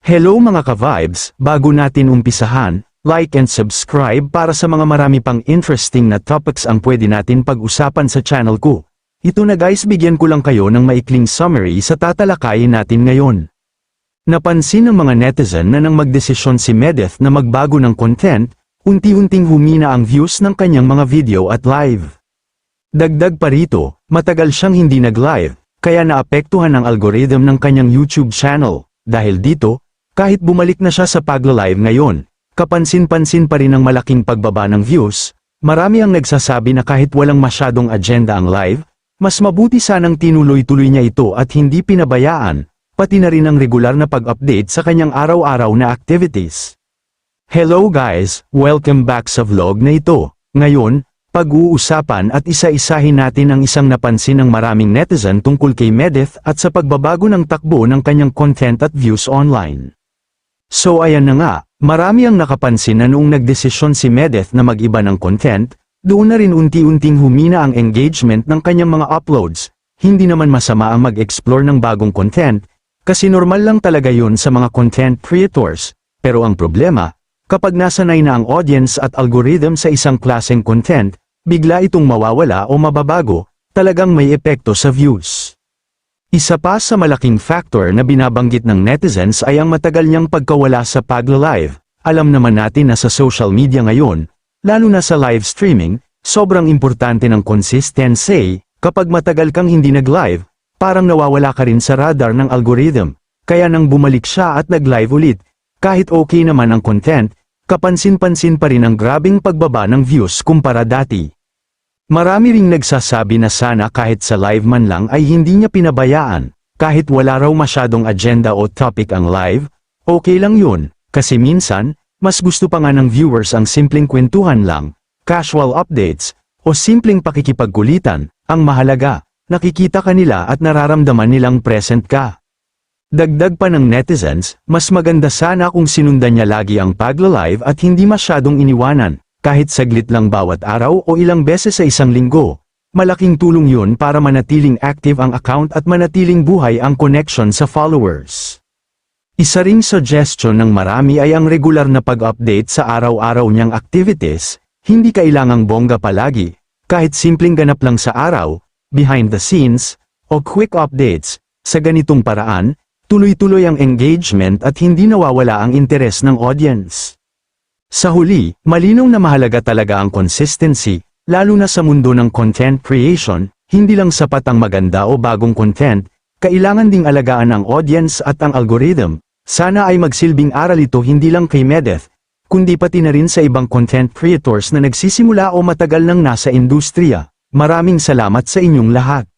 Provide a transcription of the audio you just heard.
Hello mga ka-vibes, bago natin umpisahan, like and subscribe para sa mga marami pang interesting na topics ang pwede natin pag-usapan sa channel ko. Ito na guys, bigyan ko lang kayo ng maikling summary sa tatalakayin natin ngayon. Napansin ng mga netizen na nang magdesisyon si Medeth na magbago ng content, unti-unting humina ang views ng kanyang mga video at live. Dagdag pa rito, matagal siyang hindi nag-live, kaya naapektuhan ang algorithm ng kanyang YouTube channel. Dahil dito, kahit bumalik na siya sa pagla-live ngayon, kapansin-pansin pa rin ang malaking pagbaba ng views. Marami ang nagsasabi na kahit walang masyadong agenda ang live, mas mabuti sanang tinuloy-tuloy niya ito at hindi pinabayaan, pati na rin ang regular na pag-update sa kanyang araw-araw na activities. Hello guys, welcome back sa vlog na ito. Ngayon, pag-uusapan at isa-isahin natin ang isang napansin ng maraming netizen tungkol kay Medeth at sa pagbabago ng takbo ng kanyang content at views online. So ayan na nga, marami ang nakapansin na noong nagdesisyon si Medeth na mag-iba ng content, doon na rin unti-unting humina ang engagement ng kanyang mga uploads. Hindi naman masama ang mag-explore ng bagong content, kasi normal lang talaga yun sa mga content creators. Pero ang problema, kapag nasanay na ang audience at algorithm sa isang klaseng content, bigla itong mawawala o mababago, talagang may epekto sa views. Isa pa sa malaking factor na binabanggit ng netizens ay ang matagal niyang pagkawala sa pagla-live. Alam naman natin na sa social media ngayon, lalo na sa live streaming, sobrang importante ng consistency. Kapag matagal kang hindi nag-live, parang nawawala ka rin sa radar ng algorithm. Kaya nang bumalik siya at nag-live ulit, kahit okay naman ang content, kapansin-pansin pa rin ang grabing pagbaba ng views kumpara dati. Marami ring nagsasabi na sana kahit sa live man lang ay hindi niya pinabayaan, kahit wala raw masyadong agenda o topic ang live, okay lang yun, kasi minsan, mas gusto pa nga ng viewers ang simpleng kwentuhan lang, casual updates, o simpleng pakikipagkulitan. Ang mahalaga, nakikita ka nila at nararamdaman nilang present ka. Dagdag pa ng netizens, mas maganda sana kung sinundan niya lagi ang pagla-live at hindi masyadong iniwanan, kahit saglit lang bawat araw o ilang beses sa isang linggo. Malaking tulong yun para manatiling active ang account at manatiling buhay ang connection sa followers. Isa ring suggestion ng marami ay ang regular na pag-update sa araw-araw niyang activities, hindi kailangang bongga palagi, kahit simpleng ganap lang sa araw, behind the scenes, o quick updates. Sa ganitong paraan, tuloy-tuloy ang engagement at hindi nawawala ang interes ng audience. Sa huli, malinaw na mahalaga talaga ang consistency, lalo na sa mundo ng content creation. Hindi lang sapat ang maganda o bagong content, kailangan ding alagaan ang audience at ang algorithm. Sana ay magsilbing aral ito hindi lang kay Medeth, kundi pati na rin sa ibang content creators na nagsisimula o matagal nang nasa industriya. Maraming salamat sa inyong lahat.